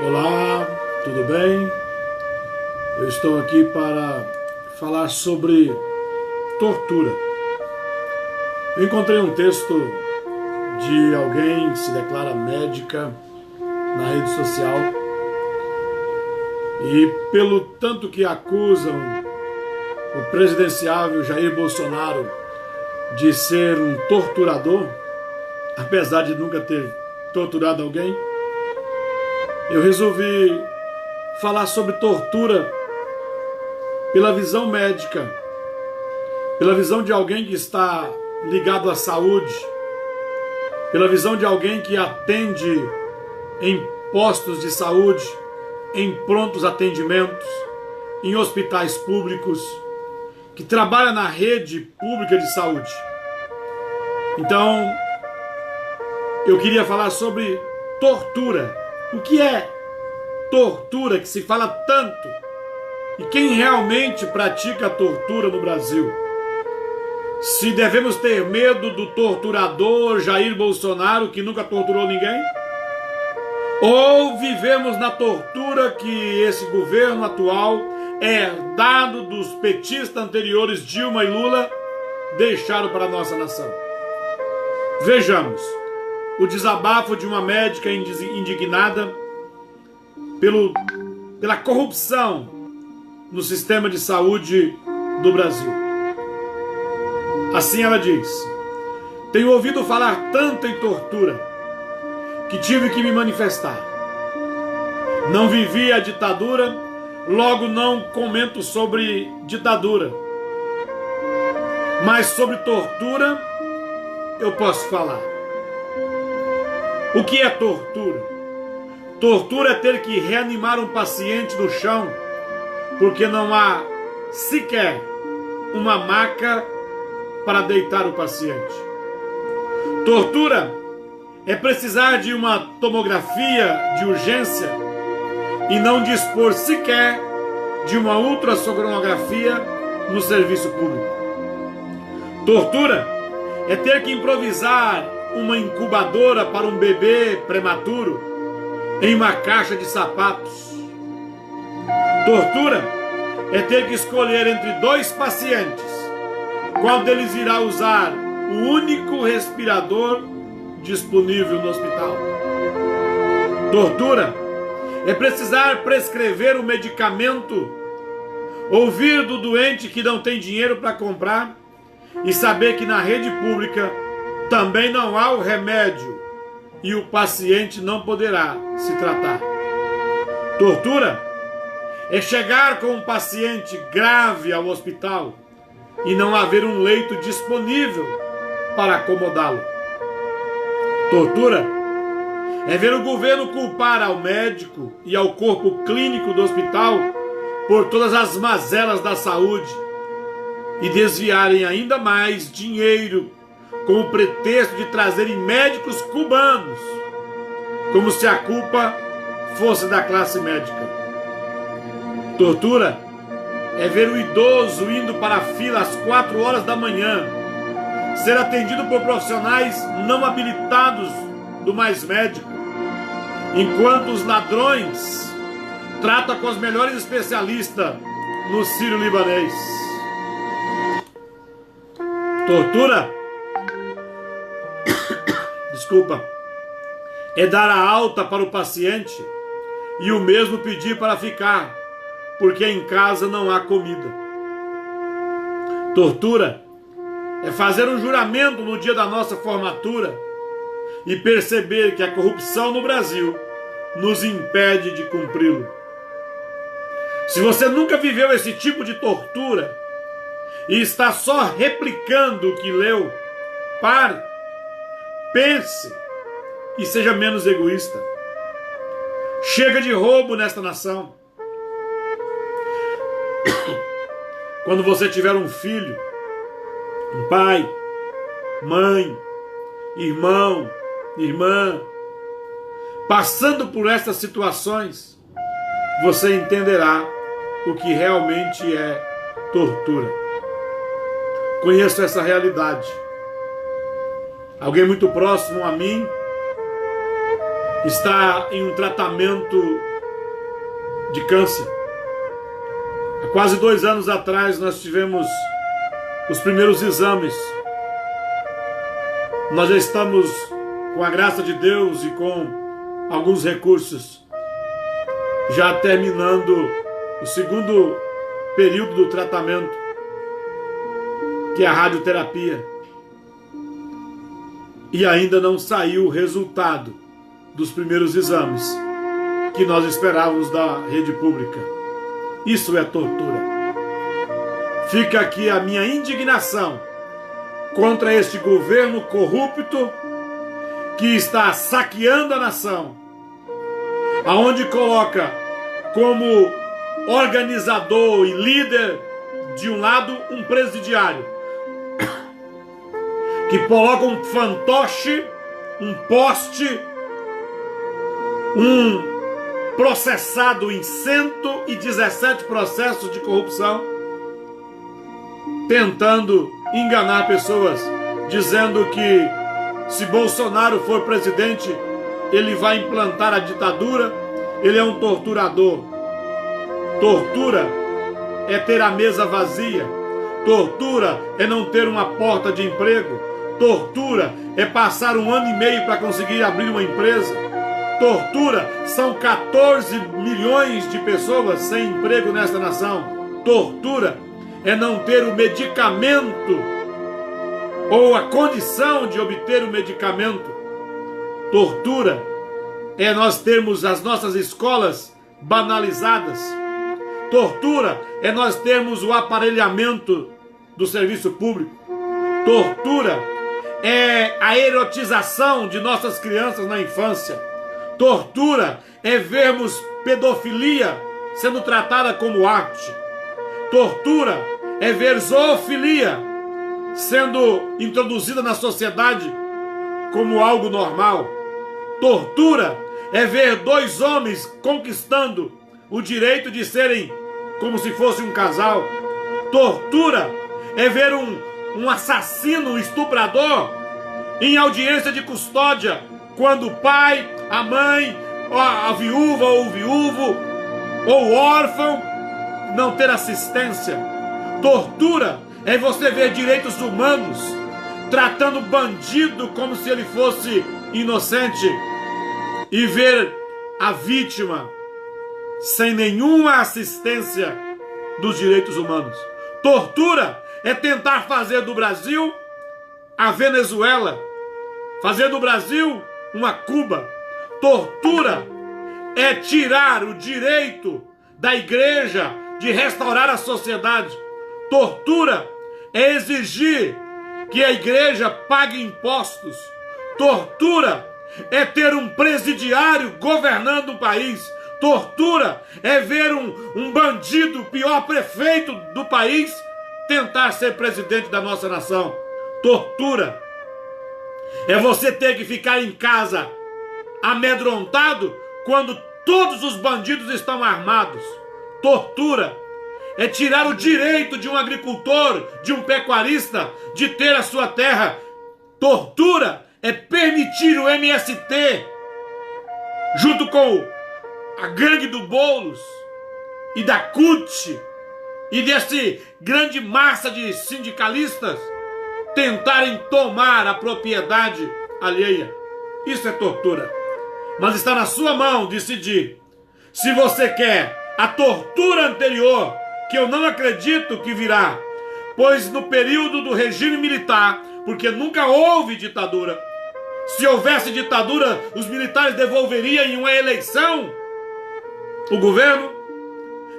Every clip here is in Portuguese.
Olá, tudo bem? Eu estou aqui para falar sobre tortura. Eu encontrei um texto de alguém que se declara médica na rede social e pelo tanto que acusam o presidenciável Jair Bolsonaro de ser um torturador, apesar de nunca ter torturado alguém, eu resolvi falar sobre tortura pela visão médica, pela visão de alguém que está ligado à saúde, pela visão de alguém que atende em postos de saúde, em prontos atendimentos, em hospitais públicos, que trabalha na rede pública de saúde. Então, eu queria falar sobre tortura. O que é tortura, que se fala tanto? E quem realmente pratica a tortura no Brasil? Se devemos ter medo do torturador Jair Bolsonaro, que nunca torturou ninguém? Ou vivemos na tortura que esse governo atual, herdado dos petistas anteriores Dilma e Lula, deixaram para a nossa nação? Vejamos o desabafo de uma médica indignada pela corrupção no sistema de saúde do Brasil. Assim ela diz: tenho ouvido falar tanto em tortura que tive que me manifestar. Não vivi a ditadura, logo não comento sobre ditadura. Mas sobre tortura eu posso falar. O que é tortura? Tortura é ter que reanimar um paciente no chão porque não há sequer uma maca para deitar o paciente. Tortura é precisar de uma tomografia de urgência e não dispor sequer de uma ultrassonografia no serviço público. Tortura é ter que improvisar uma incubadora para um bebê prematuro em uma caixa de sapatos. Tortura é ter que escolher entre dois pacientes qual deles irá usar o único respirador disponível no hospital. Tortura é precisar prescrever um medicamento, ouvir do doente que não tem dinheiro para comprar e saber que na rede pública também não há o remédio e o paciente não poderá se tratar. Tortura é chegar com um paciente grave ao hospital e não haver um leito disponível para acomodá-lo. Tortura é ver o governo culpar ao médico e ao corpo clínico do hospital por todas as mazelas da saúde e desviarem ainda mais dinheiro com o pretexto de trazerem médicos cubanos, como se a culpa fosse da classe médica. Tortura é ver o idoso indo para a fila às 4 horas da manhã, ser atendido por profissionais não habilitados do mais médico, enquanto os ladrões tratam com os melhores especialistas no sírio-libanês. Tortura é dar a alta para o paciente e o mesmo pedir para ficar, porque em casa não há comida. Tortura é fazer um juramento no dia da nossa formatura e perceber que a corrupção no Brasil nos impede de cumpri-lo. Se você nunca viveu esse tipo de tortura e está só replicando o que leu, pare, pense e seja menos egoísta. Chega de roubo nesta nação. Quando você tiver um filho, um pai, mãe, irmão, irmã, passando por estas situações, você entenderá o que realmente é tortura. Conheço essa realidade. Alguém muito próximo a mim está em um tratamento de câncer. Há quase 2 anos atrás nós tivemos os primeiros exames. Nós já estamos, com a graça de Deus e com alguns recursos, já terminando o segundo período do tratamento, que é a radioterapia. E ainda não saiu o resultado dos primeiros exames que nós esperávamos da rede pública. Isso é tortura. Fica aqui a minha indignação contra este governo corrupto que está saqueando a nação, aonde coloca como organizador e líder de um lado um presidiário, que coloca um fantoche, um poste, um processado em 117 processos de corrupção, tentando enganar pessoas, dizendo que se Bolsonaro for presidente, ele vai implantar a ditadura, ele é um torturador. Tortura é ter a mesa vazia, tortura é não ter uma porta de emprego, tortura é passar 1 ano e meio para conseguir abrir uma empresa, tortura são 14 milhões de pessoas sem emprego nesta nação, tortura é não ter o medicamento ou a condição de obter o medicamento. Tortura é nós termos as nossas escolas banalizadas. Tortura é nós termos o aparelhamento do serviço público. Tortura é a erotização de nossas crianças na infância. Tortura é vermos pedofilia sendo tratada como arte. Tortura é ver zoofilia sendo introduzida na sociedade como algo normal. Tortura é ver 2 homens conquistando o direito de serem como se fosse um casal. Tortura é ver um assassino, um estuprador em audiência de custódia, quando o pai, a mãe, a viúva ou o viúvo ou o órfão não ter assistência. Tortura é você ver direitos humanos tratando bandido como se ele fosse inocente e ver a vítima sem nenhuma assistência dos direitos humanos. Tortura é tentar fazer do Brasil a Venezuela, fazer do Brasil uma Cuba. Tortura é tirar o direito da igreja de restaurar a sociedade. Tortura é exigir que a igreja pague impostos. Tortura é ter um presidiário governando o país. Tortura é ver um bandido, pior prefeito do país, tentar ser presidente da nossa nação. Tortura é você ter que ficar em casa amedrontado quando todos os bandidos estão armados. Tortura é tirar o direito de um agricultor, de um pecuarista, de ter a sua terra. Tortura é permitir o MST, junto com a gangue do Boulos e da CUT e desse grande massa de sindicalistas, tentarem tomar a propriedade alheia. Isso é tortura. Mas está na sua mão decidir se você quer a tortura anterior, que eu não acredito que virá, pois no período do regime militar, porque nunca houve ditadura, se houvesse ditadura, os militares devolveriam em uma eleição o governo,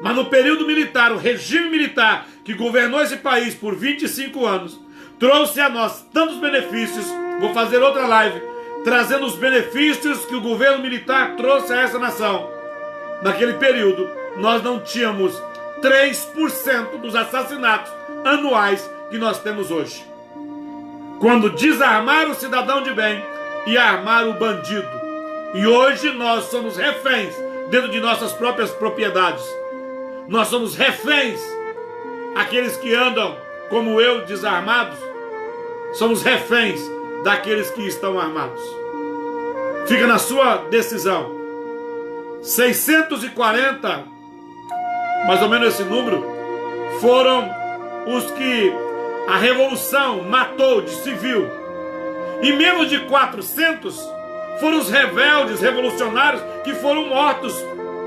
mas no período militar, o regime militar que governou esse país por 25 anos, trouxe a nós tantos benefícios. Vou fazer outra live trazendo os benefícios que o governo militar trouxe a essa nação. Naquele período, nós não tínhamos 3% dos assassinatos anuais que nós temos hoje. Quando desarmaram o cidadão de bem e armaram o bandido. E hoje nós somos reféns dentro de nossas próprias propriedades. Nós somos reféns, aqueles que andam como eu, desarmados, somos reféns daqueles que estão armados. Fica na sua decisão. 640, mais ou menos esse número, foram os que a revolução matou de civil. E menos de 400 foram os rebeldes revolucionários que foram mortos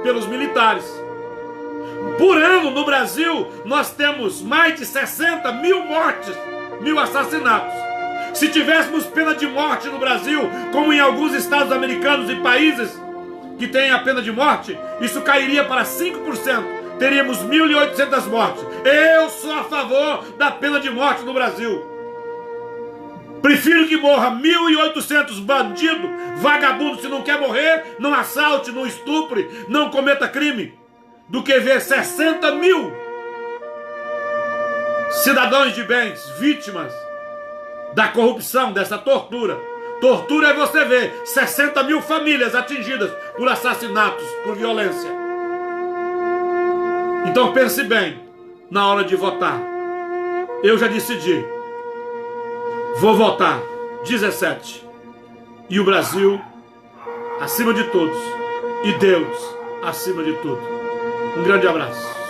pelos militares. Por ano no Brasil nós temos mais de 60 mil mortes, 1000 assassinatos. Se tivéssemos pena de morte no Brasil, como em alguns estados americanos e países que têm a pena de morte, isso cairia para 5%. Teríamos 1.800 mortes. Eu sou a favor da pena de morte no Brasil. Prefiro que morra 1.800 bandidos, vagabundos, se não quer morrer, não assalte, não estupre, não cometa crime, do que ver 60 mil cidadãos de bens, vítimas da corrupção, dessa tortura. Tortura é você ver 60 mil famílias atingidas por assassinatos, por violência. Então pense bem na hora de votar. Eu já decidi. Vou votar 17. E o Brasil acima de todos. E Deus acima de tudo. Um grande abraço.